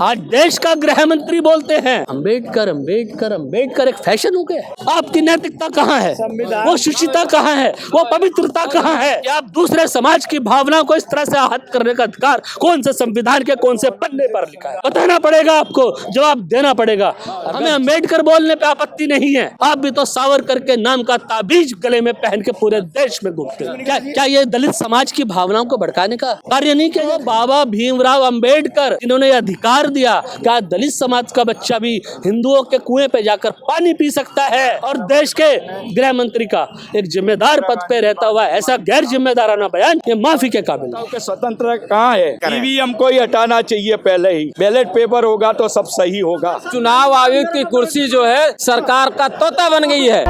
आज देश का गृह मंत्री बोलते हैं अंबेडकर अंबेडकर अंबेडकर एक फैशन हो गया। आपकी नैतिकता कहाँ है, वो शुचिता कहाँ है, वो पवित्रता कहाँ है कि आप दूसरे समाज की भावनाओं को इस तरह से आहत करने का अधिकार कौन से संविधान के कौन से पन्ने पर लिखा है? बताना पड़ेगा आपको, जवाब देना पड़ेगा। हमें अंबेडकर बोलने पे आपत्ति नहीं है, आप भी तो सावरकर के नाम का ताबीज गले में पहन के पूरे देश में घूमते हैं। क्या ये दलित समाज की भावनाओं को भड़काने का कार्य नहीं किया? बाबा भीमराव अंबेडकर जिन्होंने अधिकार दिया, क्या दलित समाज का बच्चा भी हिंदुओं के कुएं पे जाकर पानी पी सकता है? और देश के गृह मंत्री का एक जिम्मेदार पद पे रहता हुआ ऐसा गैर जिम्मेदाराना बयान, ये माफी के काबिल है। स्वतंत्र कहाँ है? ईवीएम को ही हटाना चाहिए पहले ही। बैलेट पेपर होगा तो सब सही होगा। चुनाव आयुक्त की कुर्सी जो है सरकार का तोता बन गई है।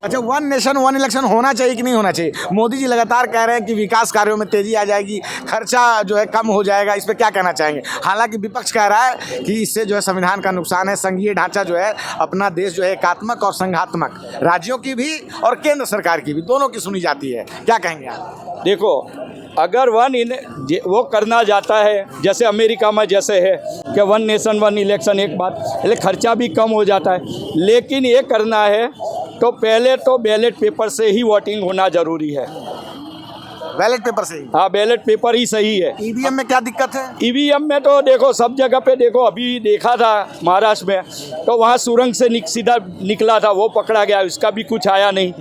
अच्छा, वन नेशन वन इलेक्शन होना चाहिए कि नहीं होना चाहिए? मोदी जी लगातार कह रहे हैं कि विकास कार्यों में तेजी आ जाएगी, खर्चा जो है कम हो जाएगा। इस पे क्या कहना चाहेंगे? हालांकि विपक्ष कह रहा है कि इससे जो है संविधान का नुकसान है। संघीय ढांचा जो है, अपना देश जो है एकात्मक और संघात्मक, राज्यों की भी और केंद्र सरकार की भी, दोनों की सुनी जाती है। क्या कहेंगे आप? देखो, अगर वो करना जाता है जैसे अमेरिका में जैसे है कि वन नेशन वन इलेक्शन, एक बात इसलिए खर्चा भी कम हो जाता है, लेकिन ये करना है तो पहले तो बैलेट पेपर से ही वोटिंग होना जरूरी है। बैलेट पेपर से ही? हाँ, बैलेट पेपर ही सही है। ईवीएम में क्या दिक्कत है? ईवीएम में तो देखो सब जगह पे देखो, अभी देखा था महाराष्ट्र में तो वहाँ सुरंग से सीधा निकला था, वो पकड़ा गया, इसका भी कुछ आया नहीं।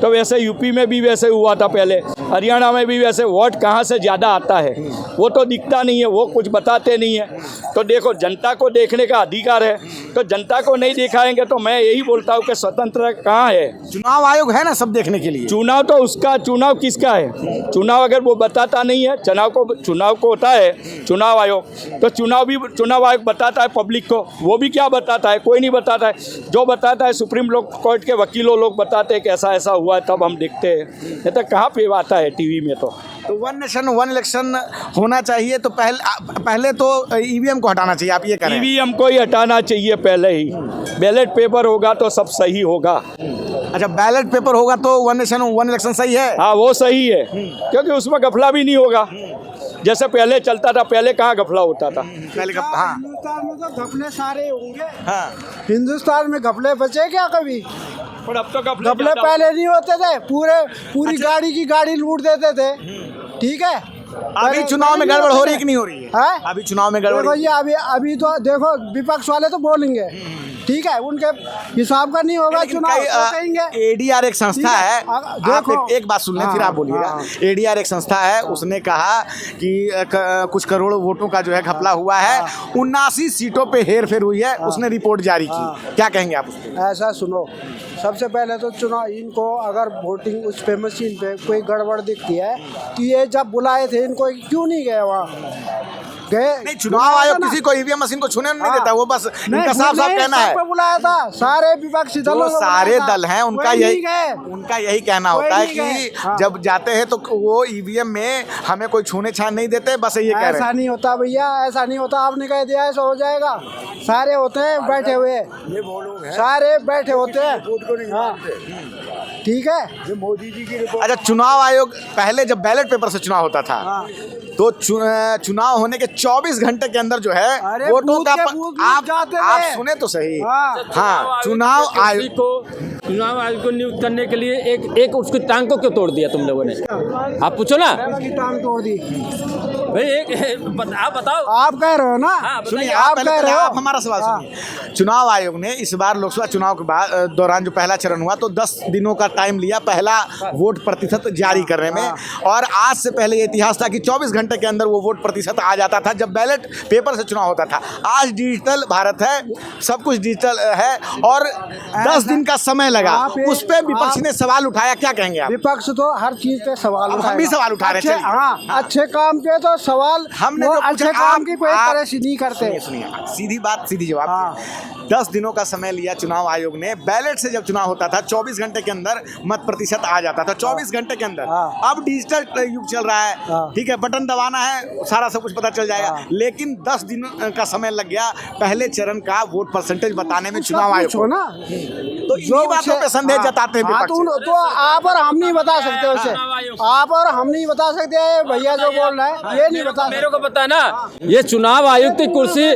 तो वैसे यूपी में भी वैसे हुआ था पहले, हरियाणा में भी वैसे। वोट कहाँ से ज़्यादा आता है वो तो दिखता नहीं है, वो कुछ बताते नहीं है। तो देखो, जनता को देखने का अधिकार है, तो जनता को नहीं दिखाएंगे तो मैं यही बोलता हूँ कि स्वतंत्र कहाँ है? चुनाव आयोग है ना सब देखने के लिए। चुनाव तो उसका, चुनाव किसका है? चुनाव अगर वो बताता नहीं है, चुनाव को होता है चुनाव आयोग, तो चुनाव आयोग बताता है पब्लिक को। वो भी क्या बताता है? कोई नहीं बताता है। जो बताता है सुप्रीम कोर्ट के वकीलों लोग बताते हैं कि ऐसा ऐसा हुआ है, तब हम देखते हैं। ये तो कहाँ पे आता है टीवी में? तो वन नेशन वन इलेक्शन होना चाहिए तो पहले तो ईवीएम को हटाना चाहिए, आप ये कह रहे हैं? ईवीएम को ही हटाना चाहिए पहले ही। बैलेट पेपर होगा तो सब सही होगा। अच्छा, बैलेट पेपर होगा तो वन नेशन वन इलेक्शन सही है? हाँ, वो सही है, क्योंकि उसमें घपला भी नहीं होगा जैसे पहले चलता था। पहले कहाँ घपला होता था? पहले हाँ, हिंदुस्तान में तो घपले सारे होंगे। हाँ, हिंदुस्तान में घपले बचे क्या कभी? पर अब तो घपले पहले नहीं होते थे, पूरी गाड़ी की गाड़ी लूट देते थे। ठीक है, अभी चुनाव में गड़बड़ हो रही है कि नहीं हो रही है? है? अभी चुनाव में गड़बड़ भैया अभी तो देखो, विपक्ष वाले तो बोलेंगे, ठीक है, उनके हिसाब का नहीं होगा चुनाव, तो कहेंगे। एडीआर एक संस्था है, आप एक बात सुन लें फिर आप बोलिएगा। एडीआर एक संस्था है, उसने कहा कि कुछ करोड़ वोटों का जो है घपला हुआ है, 79 सीटों पे हेर फेर हुई है, उसने रिपोर्ट जारी की। क्या कहेंगे आप उसको? ऐसा सुनो, सबसे पहले तो चुनाव, इनको अगर वोटिंग उस पे मशीन पे कोई गड़बड़ दिखती है तो ये जब बुलाए थे इनको क्यों नहीं गए वहाँ? गए नहीं, चुनाव आयोग किसी को ईवीएम मशीन को छूने नहीं देता, वो बस इनका साफ कहना है। बुलाया था सारे विपक्षी दलों, सारे दल हैं, उनका यही कहना होता है कि जब जाते हैं तो वो ईवीएम में हमें कोई छूने छान नहीं देते, बस ये कह रहे हैं। ऐसा नहीं होता भैया, ऐसा नहीं होता। आपने कह दिया ऐसा हो जाएगा, सारे होते हैं बैठे हुए, सारे बैठे होते हैं, ठीक है। ये मोदी जी की रिपोर्ट। अच्छा, चुनाव आयोग पहले जब बैलेट पेपर से चुनाव होता था तो चुनाव होने के 24 घंटे के अंदर जो है वोटों का आप सुने तो सही। हाँ, चुनाव आयोग को नियुक्त करने के लिए एक उसकी टांग को क्यों तोड़ दिया तुम लोगों ने? आप पूछो ना, टांग तोड़ दी भाई। आप बताओ, आप कह रहे हो ना। सुनिए, आप कह रहे हो, आप हमारा सवाल सुनिए। चुनाव आयोग ने इस बार लोकसभा चुनाव के बाद दौरान जो पहला चरण हुआ तो 10 दिनों का टाइम लिया पहला वोट प्रतिशत जारी करने में, और आज से पहले इतिहास था कि 24 घंटे के अंदर वो वोट प्रतिशत आ जाता था जब बैलेट पेपर से चुनाव होता था। आज डिजिटल भारत है, सब कुछ डिजिटल है, और 10 दिन का समय लगा। उस पे विपक्ष ने सवाल उठाया। क्या कहेंगे आप? विपक्ष तो हर चीज पे सवाल उठाया। हम भी सवाल उठा रहे हैं। हाँ, अच्छे काम के तो सवाल, हमने अच्छे काम की कोई तरह से नहीं करते। सुनिए, सीधी बात सीधी जवाब। 10 दिनों का समय लिया चुनाव आयोग ने। बैलेट से जब चुनाव होता था 24 घंटे के अंदर मत प्रतिशत आ जाता था, 24 घंटे के अंदर। अब डिजिटल युग चल रहा है, ठीक है, बटन दबाना है, सारा सब कुछ पता चल जाएगा। लेकिन 10 दिन का समय लग गया पहले चरण का वोट परसेंटेज बताने में चुनाव आयोग को ना, तो इन्हीं बातों पे संदेह जताते हैं। तो आप और हम नहीं बता सकते उसे, आप और हम नहीं बता सकते, भैया जो बोल रहे हैं ये नहीं बता। मेरे को पता है ना, ये चुनाव आयुक्त की कुर्सी,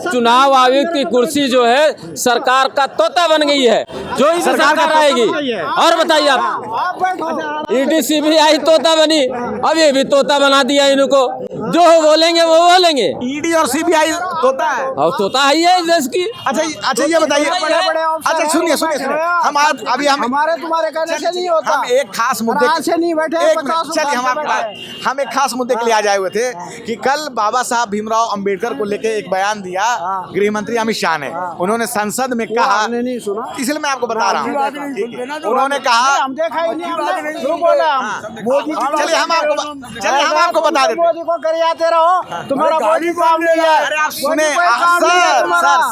चुनाव आयुक्त की कुर्सी जो है सरकार का तोता बन गई है, जो इस सरकार आएगी। और बताइए आप, ईडीसी भी आई तोता बनी, अब ये भी तोता बना दिया इनको, जो बोलेंगे वो बोलेंगे। ईडी और सीबीआई तोता है, और तोता आई है इस देश की। अच्छा ये बताइए, अच्छा सुनिए, हम आज अभी हम हमारे तुम्हारे कहने से नहीं होता, हम एक खास मुद्दे से नहीं बैठे, चलिए हम एक खास मुद्दे के लिए आ जाए हुए थे कि कल बाबा साहब भीमराव अंबेडकर को लेके एक बयान दिया गृह मंत्री अमित शाह ने। उन्होंने संसद में कहा, नहीं सुना, इसलिए मैं आपको बता रहा हूँ, उन्होंने कहा, हम देखा ही नहीं, जो बोला मोदी, चलिए हम आपको बता देते, मोदी को कर आते रहो, तुम्हारा मोदी काम नहीं है। अरे आप सुने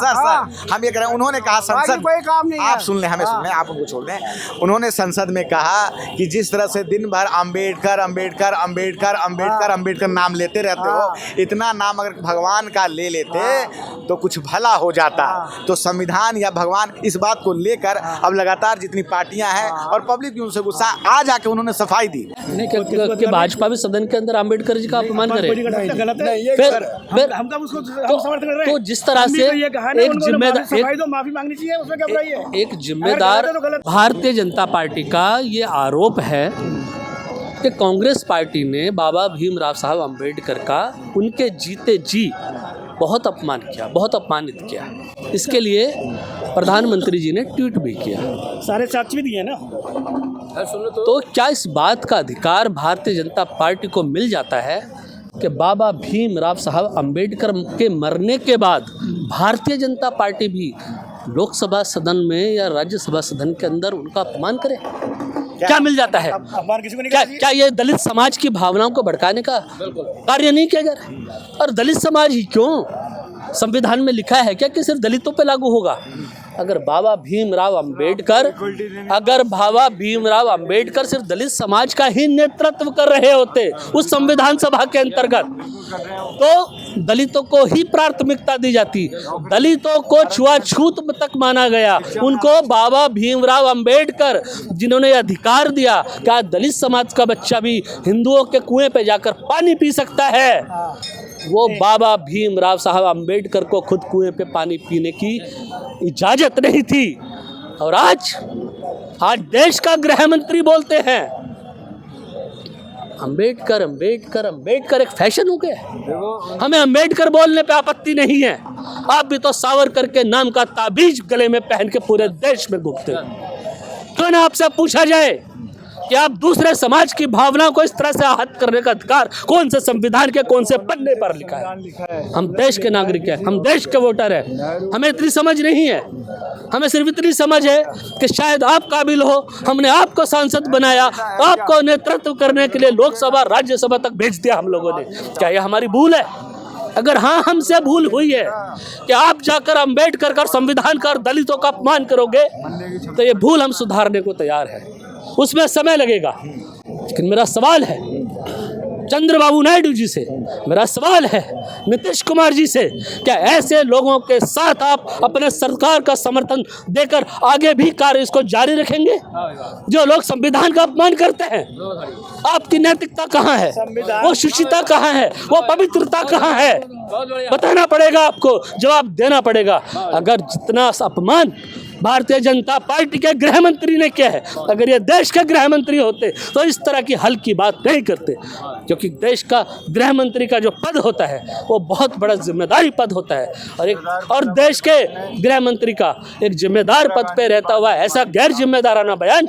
सर, हम ये कह रहे हैं, उन्होंने कहा संसद, कोई काम नहीं, आप सुन लें, हमें सुन लें, आप उनको छोड़ दें। उन्होंने संसद में कहा कि जिस तरह से दिन भर अंबेडकर अंबेडकर अंबेडकर अंबेडकर अंबेडकर नाम लेते रहते हो, इतना नाम अगर भगवान का ले लेते तो कुछ भला हो जाता। तो संविधान या भगवान, इस बात को लेकर अब लगातार जितनी पार्टियां हैं और पब्लिक भी उनसे गुस्सा, आ जाके उन्होंने सफाई दी कि भाजपा भी सदन के अंदर अंबेडकर जी का अपमान करे। तो जिस तरह से एक जिम्मेदार भारतीय जनता पार्टी का ये आरोप है कि कांग्रेस पार्टी ने बाबा भीमराव साहब अंबेडकर का उनके जीते जी बहुत अपमान किया, बहुत अपमानित किया। इसके लिए प्रधानमंत्री जी ने ट्वीट भी किया, सारे साक्ष्य भी दिए ना। तो क्या इस बात का अधिकार भारतीय जनता पार्टी को मिल जाता है कि बाबा भीमराव साहब अंबेडकर के मरने के बाद भारतीय जनता पार्टी भी लोकसभा सदन में या राज्यसभा सदन के अंदर उनका अपमान करे? क्या मिल जाता है? क्या ये दलित समाज की भावनाओं को भड़काने का कार्य नहीं किया जा रहा? और दलित समाज ही क्यों, संविधान में लिखा है क्या कि सिर्फ दलितों पे लागू होगा? अगर बाबा भीमराव अंबेडकर सिर्फ दलित समाज का ही नेतृत्व कर रहे होते उस संविधान सभा के अंतर्गत, तो दलितों को ही प्राथमिकता दी जाती, दलितों को छुआछूत तक माना गया। उनको बाबा भीमराव अंबेडकर जिन्होंने अधिकार दिया कि आज दलित समाज का बच्चा भी हिंदुओं के कुएं पे जाकर पानी पी सकता है, वो बाबा भीमराव साहब अंबेडकर को खुद कुएं पे पानी पीने की इजाजत नहीं थी। और आज देश का गृह मंत्री बोलते हैं अंबेडकर अंबेडकर अंबेडकर एक फैशन हो गया। हमें अंबेडकर बोलने पे आपत्ति नहीं है, आप भी तो सावरकर के नाम का ताबीज गले में पहन के पूरे देश में घूमते हो। क्यों ना आपसे पूछा जाए कि आप दूसरे समाज की भावना को इस तरह से आहत करने का अधिकार कौन से संविधान के कौन से पन्ने पर लिखा है? हम देश के नागरिक हैं, हम देश के वोटर हैं, हमें इतनी समझ नहीं है। हमें सिर्फ इतनी समझ है कि शायद आप काबिल हो, हमने आपको सांसद बनाया, आपको नेतृत्व करने के लिए लोकसभा राज्यसभा तक भेज दिया हम लोगों ने। क्या यह हमारी भूल है? अगर हाँ हमसे भूल हुई है कि आप जाकर अंबेडकर का, संविधान का और दलितों का अपमान करोगे, तो ये भूल हम सुधारने को तैयार है। उसमें समय लगेगा, लेकिन मेरा सवाल है चंद्रबाबू नायडू जी से, मेरा सवाल है नीतीश कुमार जी से, क्या ऐसे लोगों के साथ आप अपने सरकार का समर्थन देकर आगे भी कार्य इसको जारी रखेंगे जो लोग संविधान का अपमान करते हैं? आपकी नैतिकता कहाँ है? वो शुचिता कहाँ है? वो पवित्रता कहाँ है? बताना पड़ेगा आपको, जवाब देना पड़ेगा। अगर जितना अपमान भारतीय जनता पार्टी के गृह मंत्री ने किया है, अगर ये देश के गृह मंत्री होते तो इस तरह की हल्की बात नहीं करते, क्योंकि देश का गृह मंत्री का जो पद होता है वो बहुत बड़ा जिम्मेदारी पद होता है। और देश के गृह मंत्री का एक जिम्मेदार पद पे रहता हुआ ऐसा गैर जिम्मेदाराना बयान,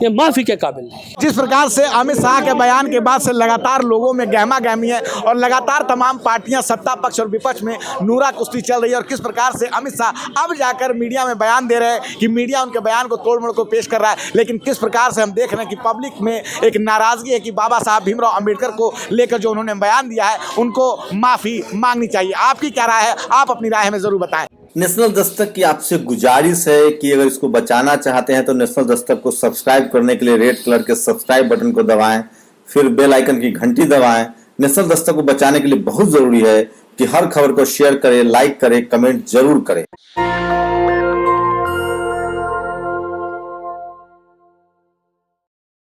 ये माफी के काबिल नहीं। जिस प्रकार से अमित शाह के बयान के बाद से लगातार लोगों में गहमा गहमी है और लगातार तमाम पार्टियां सत्ता पक्ष और विपक्ष में नूरा कुश्ती चल रही है, और किस प्रकार से अमित शाह अब जाकर मीडिया में बयान दे रहे हैं कि मीडिया उनके बयान को तोड़ मोड़ को पेश कर रहा है, लेकिन किस प्रकार से हम देख रहे हैं कि पब्लिक में एक नाराजगी है कि बाबा साहब भीमराव अंबेडकर को लेकर जो उन्होंने बयान दिया है उनको माफी मांगनी चाहिए। आपकी क्या राय है? आप अपनी राय हमें जरूर बताएं। नेशनल दस्तक की आपसे गुजारिश है कि अगर इसको बचाना चाहते हैं तो नेशनल दस्तक को सब्सक्राइब करने के लिए रेड कलर के सब्सक्राइब बटन को दबाएं, फिर बेल आइकन की घंटी दबाएं। नेशनल दस्तक को बचाने के लिए बहुत जरूरी है कि हर खबर को शेयर करें, लाइक करें, कमेंट जरूर करें।